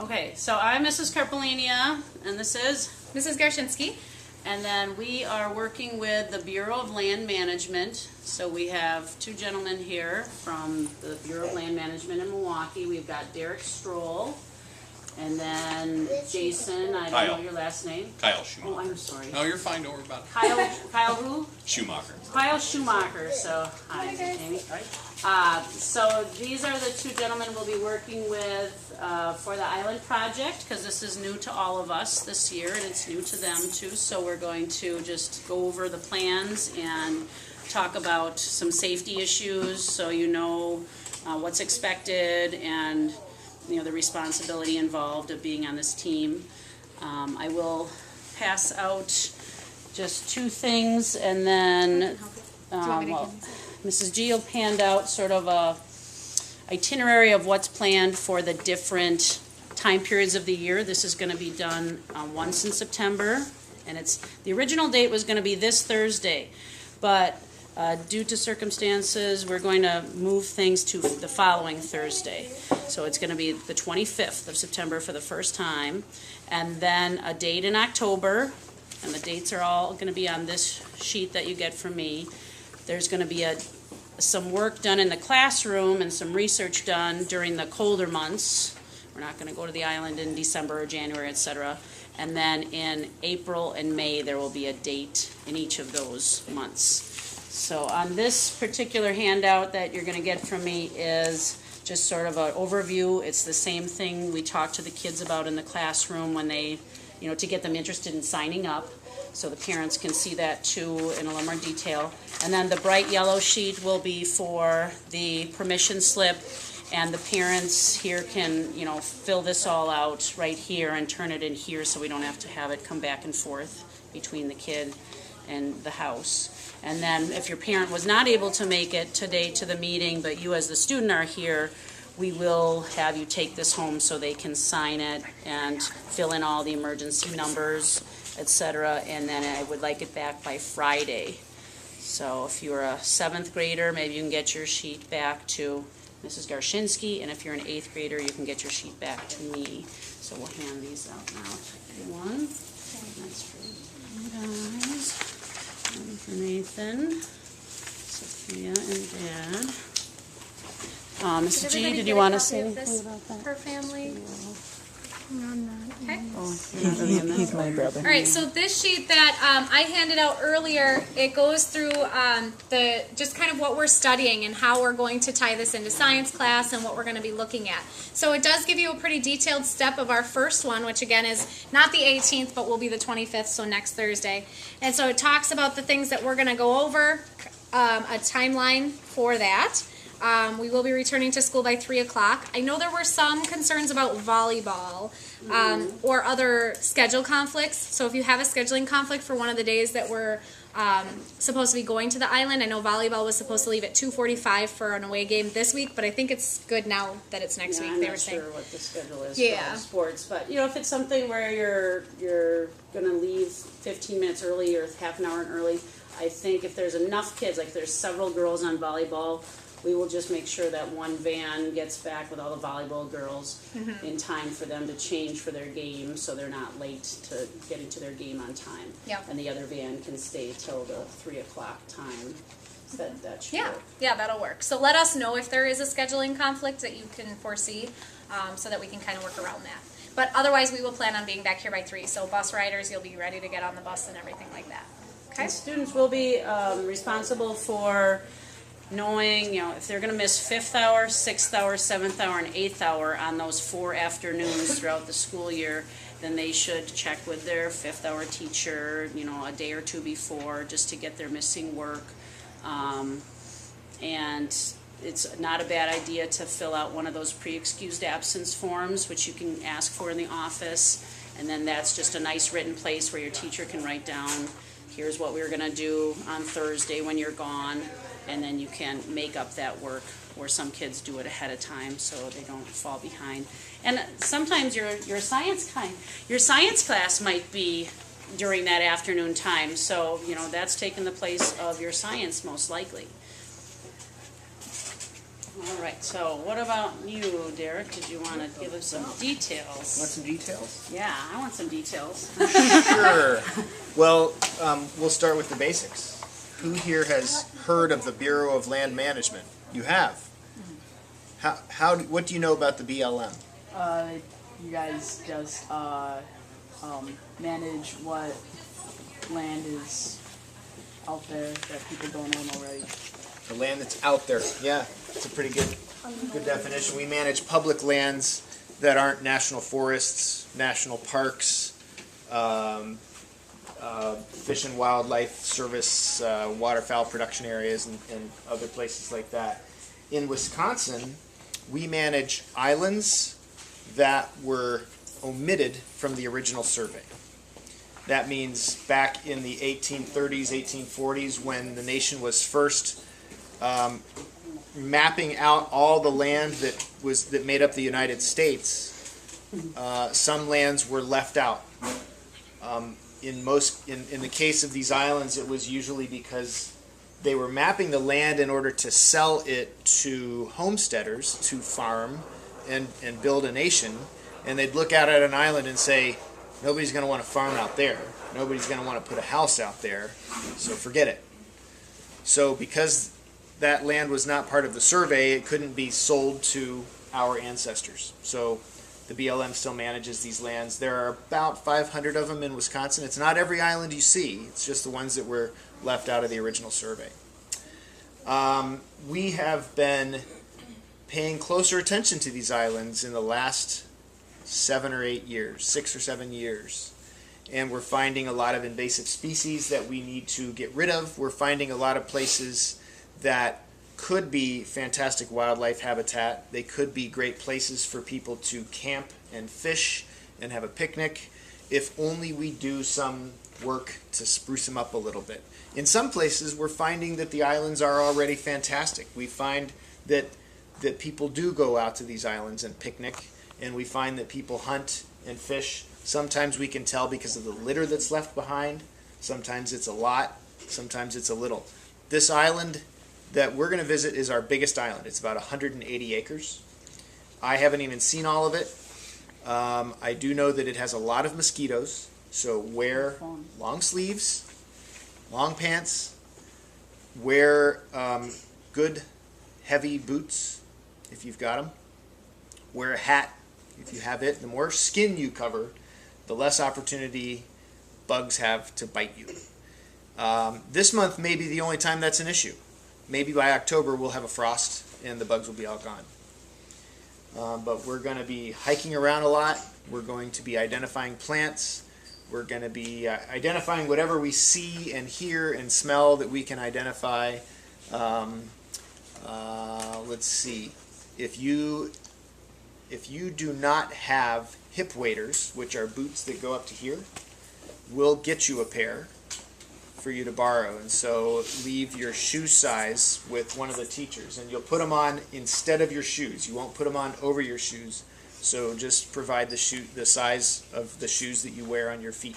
Okay, so I'm Mrs. Karpolinia, and this is, Mrs. Garshinsky. and then we are working with the Bureau of Land Management. So we have two gentlemen here from the Bureau of Land Management in Milwaukee. We've got Derek Stroll, and then Jason, I don't know your last name. Kyle Schumacher. Oh, I'm sorry. No, you're fine. Don't worry about it. Kyle who? Schumacher. Kyle Schumacher. So, hi, Amy. So these are the two gentlemen we'll be working with for the island project, because this is new to all of us this year, and it's new to them too. So we're going to just go over the plans and talk about some safety issues, so you know what's expected and the responsibility involved of being on this team. I will pass out just two things, and then Mrs. G will hand out sort of a itinerary of what's planned for the different time periods of the year. This is going to be done once in September, and the original date was going to be this Thursday, but due to circumstances, we're going to move things to the following Thursday. So it's going to be the 25th of September for the first time, and then a date in October, and the dates are all going to be on this sheet that you get from me. There's going to be some work done in the classroom and some research done during the colder months. We're not going to go to the island in December or January, etc. And then in April and May, there will be a date in each of those months. So on this particular handout that you're going to get from me is just sort of an overview. It's the same thing we talk to the kids about in the classroom when they, to get them interested in signing up. So the parents can see that too in a little more detail. And then the bright yellow sheet will be for the permission slip, and the parents here can, fill this all out right here and turn it in here, so we don't have to have it come back and forth between the kid and the house. And then if your parent was not able to make it today to the meeting, but you as the student are here, we will have you take this home so they can sign it and fill in all the emergency numbers, etc. And then I would like it back by Friday. So if you're a 7th grader, maybe you can get your sheet back to Mrs. Garshinsky, and if you're an 8th grader, you can get your sheet back to me. So we'll hand these out now to everyone. That's for you guys. One for Nathan, Sophia, and Dad. Mrs. G, did you want to say anything about that? Her family. Okay. Oh, He's my brother. All right, so this sheet that I handed out earlier, it goes through just kind of what we're studying and how we're going to tie this into science class and what we're going to be looking at. So it does give you a pretty detailed step of our first one, which again is not the 18th, but will be the 25th, so next Thursday. And so it talks about the things that we're going to go over, a timeline for that. We will be returning to school by 3 o'clock. I know there were some concerns about volleyball or other schedule conflicts. So if you have a scheduling conflict for one of the days that we're supposed to be going to the island, I know volleyball was supposed to leave at 2:45 for an away game this week, but I think it's good now that it's next week. I'm they not were saying. sure what the schedule is Yeah. for sports, but if it's something where you're going to leave 15 minutes early or half an hour early, I think if there's enough kids, like if there's several girls on volleyball, we will just make sure that one van gets back with all the volleyball girls in time for them to change for their game, so they're not late to getting to their game on time. Yep. And the other van can stay till the 3 o'clock time. So that should work. Yeah, that'll work. So let us know if there is a scheduling conflict that you can foresee, so that we can kind of work around that. But otherwise, we will plan on being back here by 3. So bus riders, you'll be ready to get on the bus and everything like that. Okay. And students will be responsible for knowing, if they're going to miss 5th hour, 6th hour, 7th hour, and 8th hour on those 4 afternoons throughout the school year, then they should check with their 5th hour teacher, a day or two before, just to get their missing work. And it's not a bad idea to fill out one of those pre-excused absence forms, which you can ask for in the office, and then that's just a nice written place where your teacher can write down, here's what we're going to do on Thursday when you're gone. And then you can make up that work, where some kids do it ahead of time so they don't fall behind. And sometimes your science class might be during that afternoon time, so that's taken the place of your science most likely. All right, so what about you, Derek? Did you want to give us some details? Want some details? Yeah, I want some details. Sure. Well, we'll start with the basics. Who here has heard of the Bureau of Land Management? You have. What do you know about the BLM? You guys just manage what land is out there that people don't own already. The land that's out there. Yeah, it's a pretty good definition. We manage public lands that aren't national forests, national parks, Fish and Wildlife Service, waterfowl production areas, and other places like that. In Wisconsin, we manage islands that were omitted from the original survey. That means back in the 1830s, 1840s, when the nation was first mapping out all the land that made up the United States, some lands were left out. In the case of these islands, it was usually because they were mapping the land in order to sell it to homesteaders to farm and build a nation, and they'd look out at an island and say, nobody's going to want to farm out there. Nobody's going to want to put a house out there, so forget it. So because that land was not part of the survey, it couldn't be sold to our ancestors. So the BLM still manages these lands. There are about 500 of them in Wisconsin. It's not every island you see. It's just the ones that were left out of the original survey. We have been paying closer attention to these islands in the last 7 or 8 years, 6 or 7 years. And we're finding a lot of invasive species that we need to get rid of. We're finding a lot of places that could be fantastic wildlife habitat. They could be great places for people to camp and fish and have a picnic if only we do some work to spruce them up a little bit. In some places, we're finding that the islands are already fantastic. We find that people do go out to these islands and picnic, and we find that people hunt and fish. Sometimes we can tell because of the litter that's left behind. Sometimes it's a lot. Sometimes it's a little. This island that we're going to visit is our biggest island. It's about 180 acres. I haven't even seen all of it. I do know that it has a lot of mosquitoes, so wear long sleeves, long pants, wear good heavy boots if you've got them, wear a hat if you have it. The more skin you cover, the less opportunity bugs have to bite you. This month may be the only time that's an issue. Maybe by October we'll have a frost and the bugs will be all gone. But we're going to be hiking around a lot. We're going to be identifying plants. We're going to be identifying whatever we see and hear and smell that we can identify. Let's see. If you do not have hip waders, which are boots that go up to here, we'll get you a pair for you to borrow. And so leave your shoe size with one of the teachers, and you'll put them on instead of your shoes. You won't put them on over your shoes. So just provide the size of the shoes that you wear on your feet.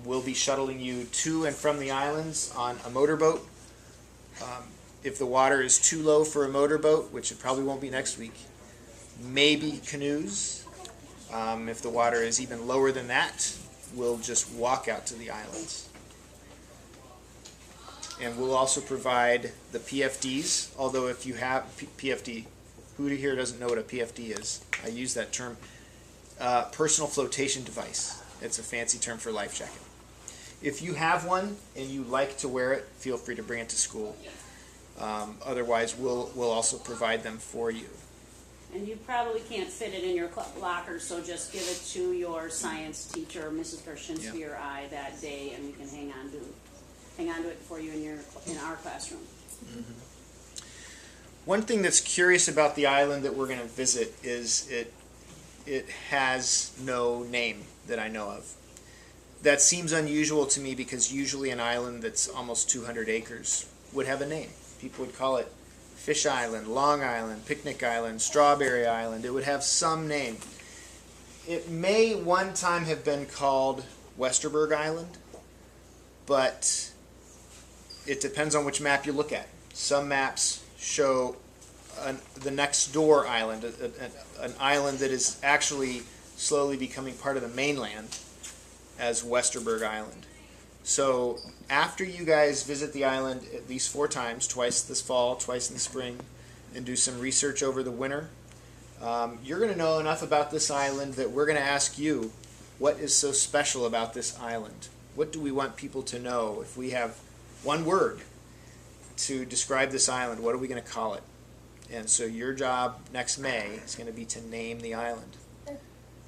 We'll be shuttling you to and from the islands on a motorboat. If the water is too low for a motorboat, which it probably won't be next week, maybe canoes. If the water is even lower than that, we'll just walk out to the islands. And we'll also provide the PFDs, although if you have PFD, who here doesn't know what a PFD is? I use that term. Personal flotation device. It's a fancy term for life jacket. If you have one and you like to wear it, feel free to bring it to school. Otherwise, we'll also provide them for you. And you probably can't fit it in your locker, so just give it to your science teacher, Mrs. Pershinsky, or I that day, and we can hang on to it for you in our classroom. Mm-hmm. One thing that's curious about the island that we're going to visit is it has no name that I know of. That seems unusual to me because usually an island that's almost 200 acres would have a name. People would call it Fish Island, Long Island, Picnic Island, Strawberry Island. It would have some name. It may one time have been called Westerberg Island, but it depends on which map you look at. Some maps show the next door island, an island that is actually slowly becoming part of the mainland as Westerberg Island. So after you guys visit the island at least 4 times, twice this fall, twice in the spring, and do some research over the winter, you're going to know enough about this island that we're going to ask you, what is so special about this island? What do we want people to know? If we have one word to describe this island, what are we going to call it? And so your job next May is going to be to name the island.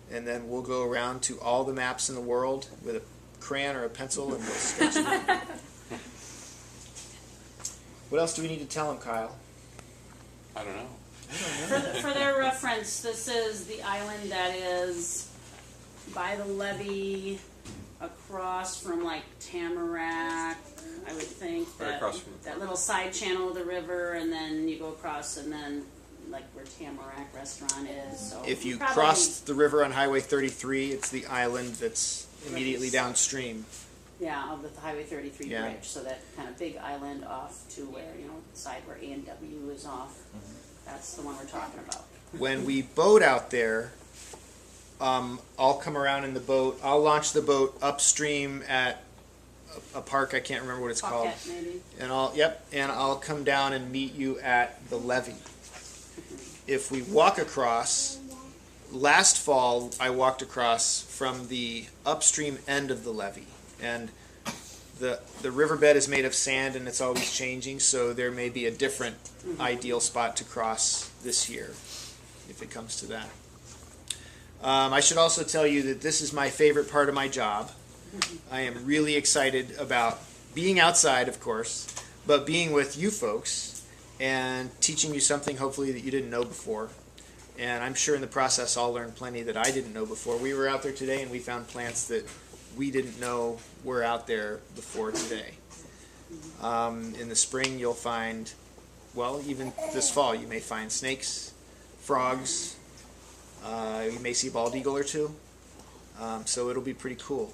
And then we'll go around to all the maps in the world with a crayon or a pencil and we'll sketch them. What else do we need to tell them, Kyle? I don't know. For their reference, this is the island that is by the levee across from like Tamarack, I would think. Right across from that little side channel of the river, and then you go across and then like where Tamarack restaurant is. So If you probably- cross the river on Highway 33, it's the island that's immediately downstream. Yeah, of the Highway 33 Yeah. bridge, so that kind of big island off to where, the side where A&W is off. That's the one we're talking about. When we boat out there, I'll come around in the boat. I'll launch the boat upstream at a park. I can't remember what it's called. Pocket, maybe. And I'll come down and meet you at the levee. If we walk across, last fall I walked across from the upstream end of the levee, and the riverbed is made of sand and it's always changing, so there may be a different ideal spot to cross this year if it comes to that. I should also tell you that this is my favorite part of my job. I am really excited about being outside, of course, but being with you folks and teaching you something hopefully that you didn't know before. And I'm sure in the process I'll learn plenty that I didn't know before. We were out there today and we found plants that we didn't know were out there before today. In the spring you'll find, well, even this fall you may find snakes, frogs, you may see bald eagle or two. So it'll be pretty cool.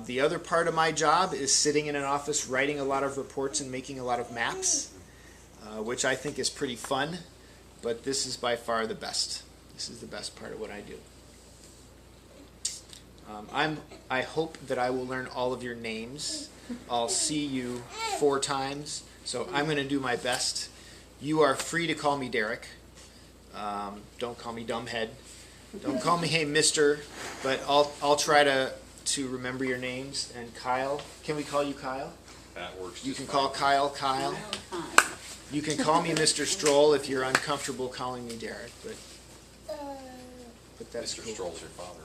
The other part of my job is sitting in an office writing a lot of reports and making a lot of maps, which I think is pretty fun, but this is by far the best. This is the best part of what I do. I hope that I will learn all of your names. I'll see you 4 times, so I'm going to do my best. You are free to call me Derek. Don't call me Dumbhead. Don't call me Hey Mister, but I'll try to remember your names. And Kyle, can we call you Kyle? That works. You just can call fine. Kyle Kyle. You can call me Mr. Stroll if you're uncomfortable calling me Derek, but that's Mr. cool. Stroll's your father.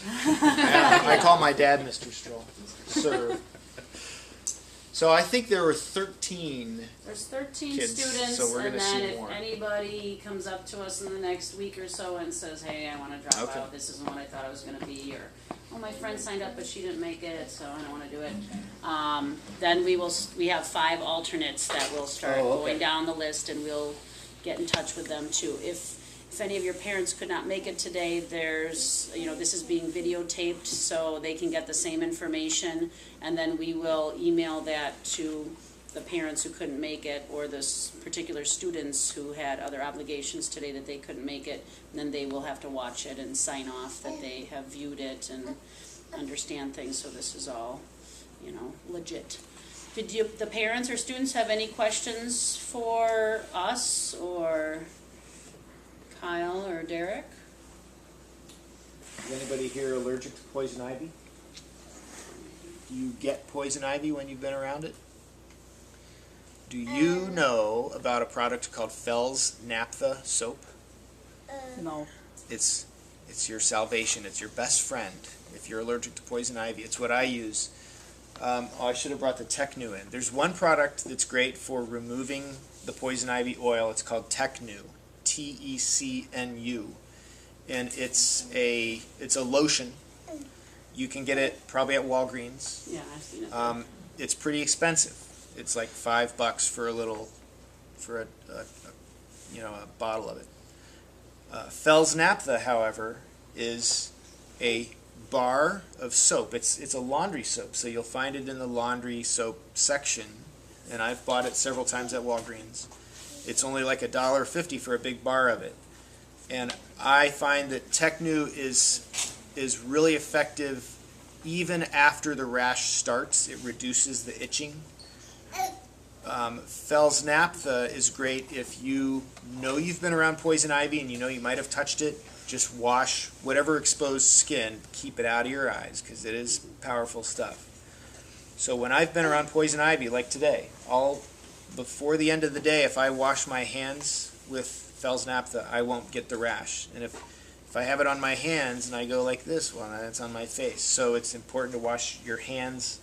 I call my dad Mr. Stroll. Sir. So I think there were 13. There's 13 Kids, students, so we're and gonna then see if more. anybody comes up to us in the next week or so and says, hey, I want to drop Okay. out, this isn't what I thought I was going to be, or, oh, my friend signed up but she didn't make it, so I don't want to do it. Then we have 5 alternates that will start Oh, okay. going down the list, and we'll get in touch with them too. If any of your parents could not make it today, there's, this is being videotaped so they can get the same information, and then we will email that to the parents who couldn't make it, or the particular students who had other obligations today that they couldn't make it, and then they will have to watch it and sign off that they have viewed it and understand things, so this is all, legit. Did the parents or students have any questions for us, or Kyle or Derek? Is anybody here allergic to poison ivy? Do you get poison ivy when you've been around it? Do you know about a product called Fells Naphtha soap? No. It's your salvation. It's your best friend if you're allergic to poison ivy. It's what I use. I should have brought the Technu in. There's one product that's great for removing the poison ivy oil. It's called Technu, T-E-C-N-U, and it's a lotion. You can get it probably at Walgreens. Yeah, I've seen it. It's pretty expensive. It's like $5 for a bottle of it. Fells Naphtha, however, is a bar of soap. It's a laundry soap, so you'll find it in the laundry soap section, and I've bought it several times at Walgreens. It's only like $1.50 for a big bar of it. And I find that Technu is really effective even after the rash starts. It reduces the itching. Fell's Naphtha is great if you know you've been around poison ivy and you know you might have touched it. Just wash whatever exposed skin, keep it out of your eyes, because it is powerful stuff. So when I've been around poison ivy, like today, before the end of the day, if I wash my hands with Fell's Naphtha, I won't get the rash. And if I have it on my hands and I go like this, well, that's on my face. So it's important to wash your hands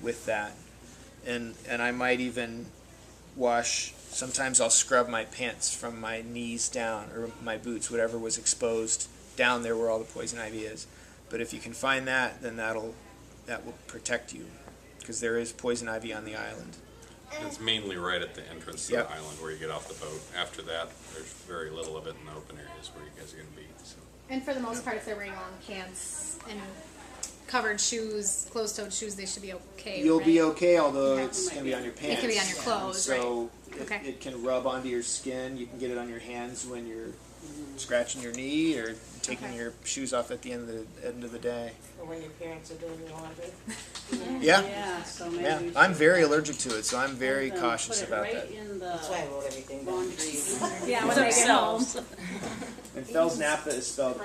with that. And I might even wash, sometimes I'll scrub my pants from my knees down, or my boots, whatever was exposed down there where all the poison ivy is. But if you can find that, then that will protect you, because there is poison ivy on the island. It's mainly right at the entrance to Yep. the island where you get off the boat. After that, there's very little of it in the open areas where you guys are going to be. So. And for the most part, if they're wearing long pants and covered shoes, closed-toed shoes, they should be okay. You'll be right? okay, although Okay. it's going to be on your pants. It can be on your clothes, So right? Okay. it can rub onto your skin. You can get it on your hands when you're scratching your knee or taking Okay. your shoes off at the end of the day. Or when your parents are doing your laundry. Yeah. Yeah, so maybe Yeah, we should I'm very allergic to it, so I'm very put cautious it about right that. in That's why I the wrote everything down. laundry Yeah, when they get home. themselves. And Fell's Naphtha is spelled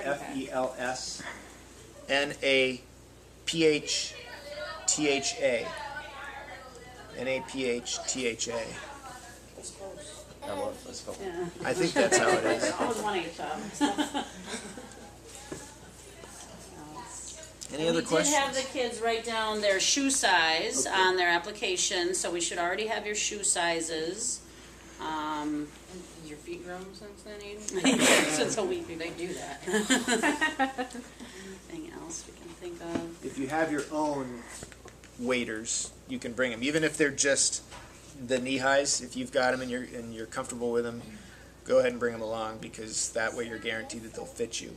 F-E-L-S-N-A-P-H-T-H-A. N-A-P-H-T-H-A. That's close. Yeah. I think that's how it is. Always one H up. Any other questions? We did have the kids write down their shoe size on their application, so we should already have your shoe sizes. Has your feet grown since then, Amy? Since a week They do that. Anything else we can think of? If you have your own waders, you can bring them, even if they're just the knee highs. If you've got them and you're comfortable with them, go ahead and bring them along, because that way you're guaranteed that they'll fit you.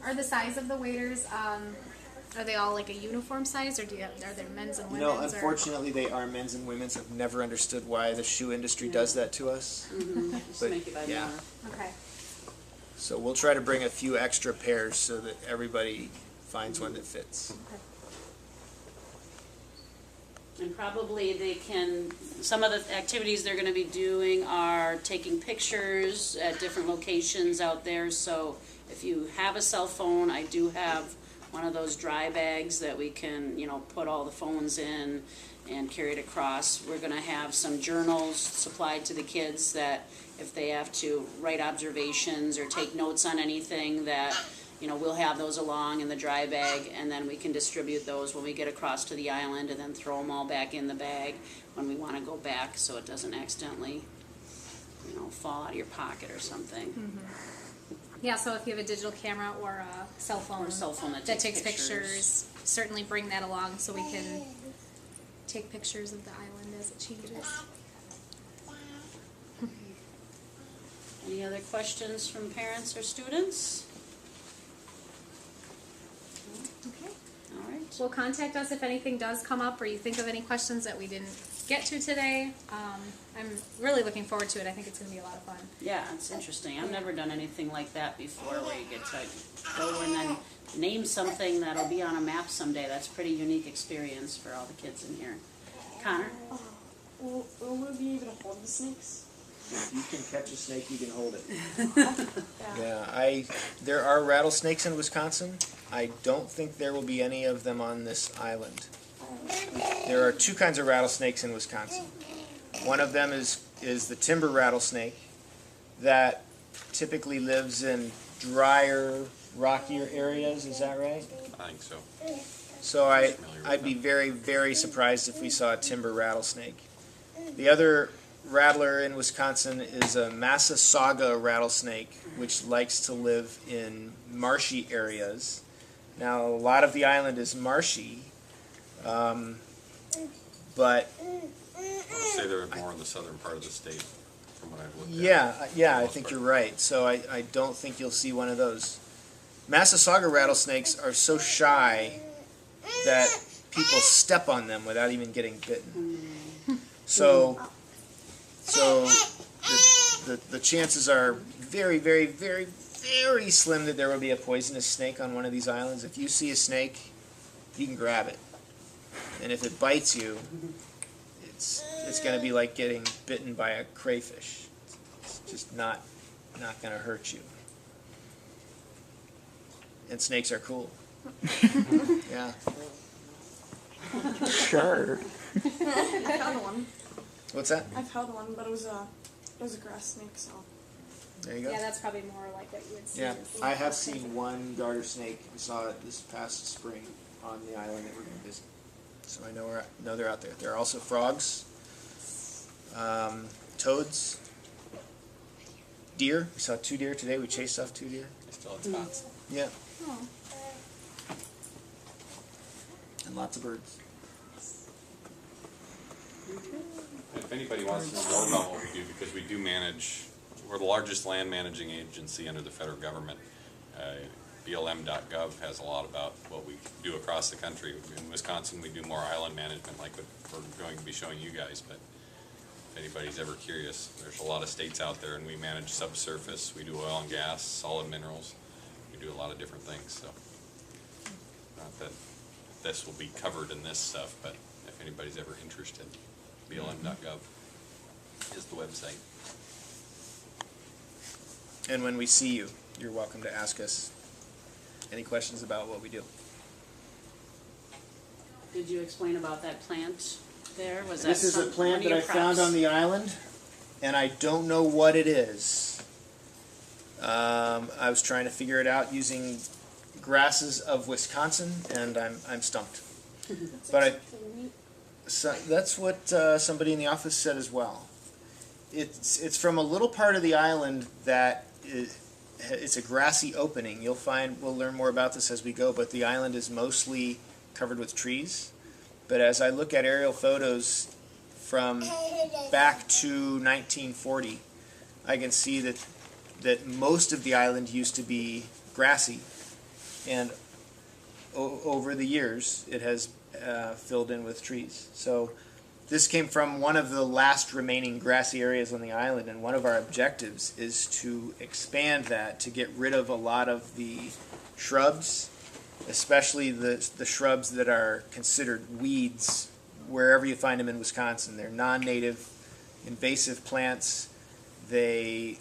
Are the size of the waders, are they all like a uniform size, or are there men's and You women's? know, unfortunately, they are men's and women's. I've never understood why the shoe industry does that to us. Just But, make it by yeah. more. Okay. So we'll try to bring a few extra pairs so that everybody finds one that fits. And probably some of the activities they're gonna be doing are taking pictures at different locations out there, so if you have a cell phone, I do have one of those dry bags that we can, put all the phones in and carry it across. We're gonna have some journals supplied to the kids that if they have to write observations or take notes on anything, that we'll have those along in the dry bag, and then we can distribute those when we get across to the island, and then throw them all back in the bag when we want to go back, so it doesn't accidentally, fall out of your pocket or something. Yeah, so if you have a digital camera or a cell phone, Or a cell phone that that takes takes pictures. pictures, certainly bring that along so we can take pictures of the island as it changes. Any other questions from parents or students? Okay. All right. Well, contact us if anything does come up or you think of any questions that we didn't get to today. I'm really looking forward to it. I think it's going to be a lot of fun. Yeah, it's interesting. I've never done anything like that before, where you get to go and then name something that'll be on a map someday. That's a pretty unique experience for all the kids in here. Connor? Will we be able to hold the snakes? If you can catch a snake, you can hold it. Yeah, there are rattlesnakes in Wisconsin. I don't think there will be any of them on this island. There are two kinds of rattlesnakes in Wisconsin. One of them is the timber rattlesnake that typically lives in drier, rockier areas. Is that right? I think so. So I'd be very, very surprised if we saw a timber rattlesnake. The other rattler in Wisconsin is a Massasauga rattlesnake, which likes to live in marshy areas. Now, a lot of the island is marshy, but I would say they're more in the southern part of the state, from what I've looked at. yeah, I think you're right. So I don't think you'll see one of those. Massasauga rattlesnakes are so shy that people step on them without even getting bitten. So So the chances are very, very, very, very slim that there will be a poisonous snake on one of these islands. If you see a snake, you can grab it. And if it bites you, it's going to be like getting bitten by a crayfish. It's just not going to hurt you. And snakes are cool. Yeah. Sure. I've held one. What's that? I've held one, but it was a grass snake, so. There you go. Yeah, that's probably more like what you would see. Yeah, I have seen one garter snake. I saw it this past spring on the island that we're going to visit. So I know they're out there. There are also frogs, toads, deer. We saw 2 deer today. We chased off 2 deer. Still in spots. Yeah, Oh. and lots of birds. If anybody wants to know more about what we do, because we do manage, we're the largest land managing agency under the federal government. BLM.gov has a lot about what we do across the country. In Wisconsin, we do more island management like what we're going to be showing you guys, but if anybody's ever curious, there's a lot of states out there, and we manage subsurface, we do oil and gas, solid minerals, we do a lot of different things, so. Not that this will be covered in this stuff, but if anybody's ever interested, BLM.gov is the website. And when we see you, you're welcome to ask us any questions about what we do. Did you explain about that plant there? Was This that is a one plant of that your I found props? on the island, and I don't know what it is. I was trying to figure it out using grasses of Wisconsin, and I'm stumped. But so that's what somebody in the office said as well. It's from a little part of the island that it's a grassy opening. We'll learn more about this as we go, but the island is mostly covered with trees. But as I look at aerial photos from back to 1940, I can see that most of the island used to be grassy, and over the years it has filled in with trees. So this came from one of the last remaining grassy areas on the island, and one of our objectives is to expand that to get rid of a lot of the shrubs, especially the shrubs that are considered weeds wherever you find them in Wisconsin. They're non-native, invasive plants. They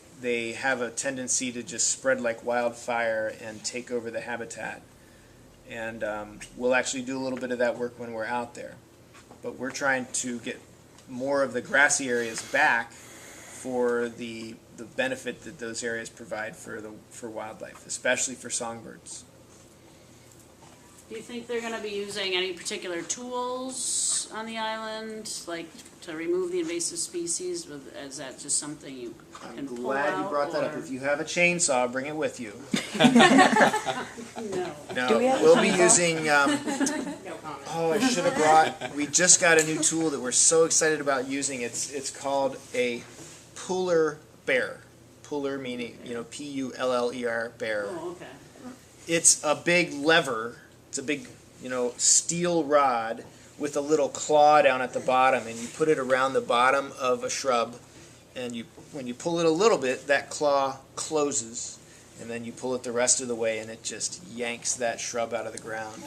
have a tendency to just spread like wildfire and take over the habitat. And we'll actually do a little bit of that work when we're out there. But we're trying to get more of the grassy areas back for the benefit that those areas provide for wildlife, especially for songbirds. Do you think they're going to be using any particular tools on the island, like to remove the invasive species? Is that just something you can I'm pull glad you out, brought that up. or- If you have a chainsaw, bring it with you. No. No, Do we have a we'll be chainsaw? using. No comment. Oh, I should have brought. We just got a new tool that we're so excited about using. It's called a puller bear. Puller meaning P-U-L-L-E-R bear. Oh, okay. It's a big lever. It's a big steel rod with a little claw down at the bottom, and you put it around the bottom of a shrub, and when you pull it a little bit, that claw closes, and then you pull it the rest of the way, and it just yanks that shrub out of the ground.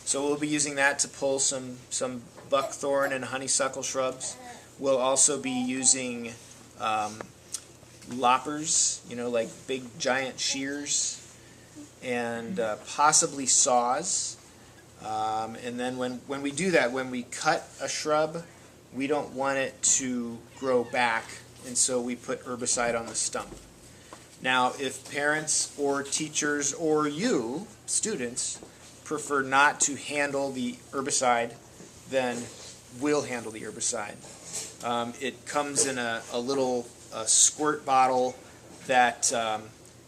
So we'll be using that to pull some buckthorn and honeysuckle shrubs. We'll also be using loppers, like big giant shears, and possibly saws. And then when we do that, when we cut a shrub, we don't want it to grow back, and so we put herbicide on the stump. Now, if parents or teachers or you, students, prefer not to handle the herbicide, then we'll handle the herbicide. It comes in a little squirt bottle that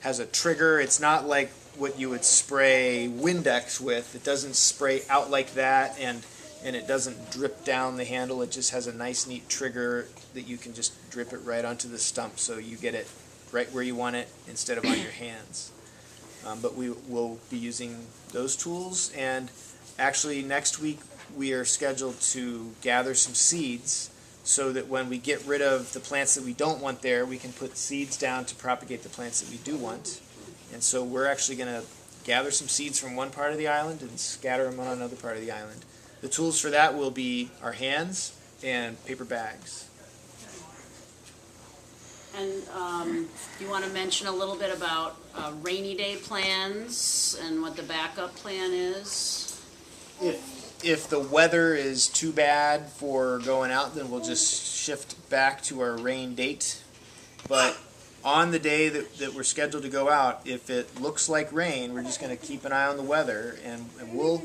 has a trigger. It's not like what you would spray Windex with. It doesn't spray out like that, and it doesn't drip down the handle. It just has a nice, neat trigger that you can just drip it right onto the stump, so you get it right where you want it instead of on your hands. But we will be using those tools, and actually next week we are scheduled to gather some seeds so that when we get rid of the plants that we don't want there, we can put seeds down to propagate the plants that we do want. And so we're actually going to gather some seeds from one part of the island and scatter them on another part of the island. The tools for that will be our hands and paper bags. And you want to mention a little bit about rainy day plans and what the backup plan is? If the weather is too bad for going out, then we'll just shift back to our rain date. But on the day that we're scheduled to go out, if it looks like rain, we're just going to keep an eye on the weather, and we'll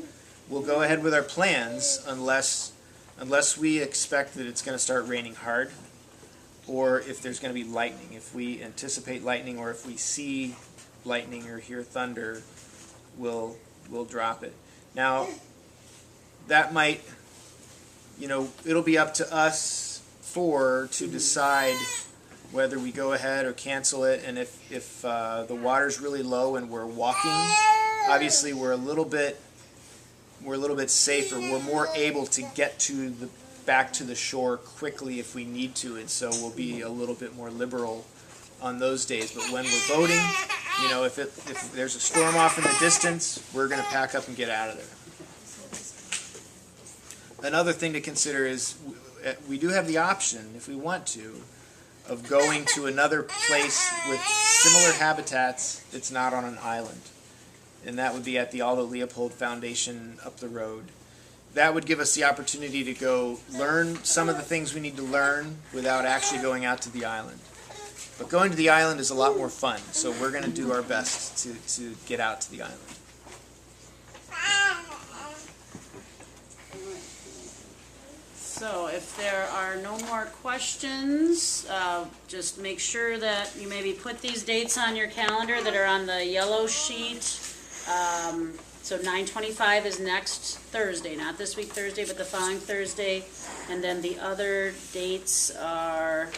go ahead with our plans unless we expect that it's going to start raining hard, or if there's going to be lightning. If we anticipate lightning, or if we see lightning or hear thunder, we'll drop it. Now, that might, it'll be up to us four to decide whether we go ahead or cancel it. And if the water's really low and we're walking, obviously we're a little bit safer. We're more able to get back to the shore quickly if we need to, and so we'll be a little bit more liberal on those days. But when we're boating, if there's a storm off in the distance, we're going to pack up and get out of there. Another thing to consider is we do have the option, if we want to, of going to another place with similar habitats that's not on an island. And that would be at the Aldo Leopold Foundation up the road. That would give us the opportunity to go learn some of the things we need to learn without actually going out to the island. But going to the island is a lot more fun, so we're going to do our best to get out to the island. So if there are no more questions, just make sure that you maybe put these dates on your calendar that are on the yellow sheet. So 9/25 is next Thursday, not this week Thursday, but the following Thursday. And then the other dates are,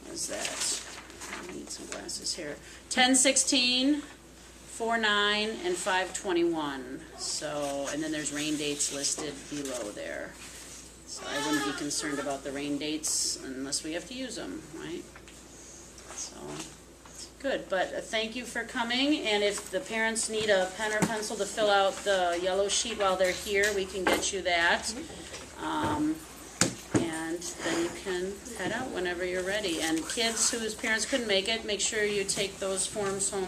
what is that? I need some glasses here. 10/16, 4/9, and 5/21. So, and then there's rain dates listed below there. So I wouldn't be concerned about the rain dates unless we have to use them, right? So, good, but thank you for coming, and if the parents need a pen or pencil to fill out the yellow sheet while they're here, we can get you that. And then you can head out whenever you're ready. And kids whose parents couldn't make it, make sure you take those forms home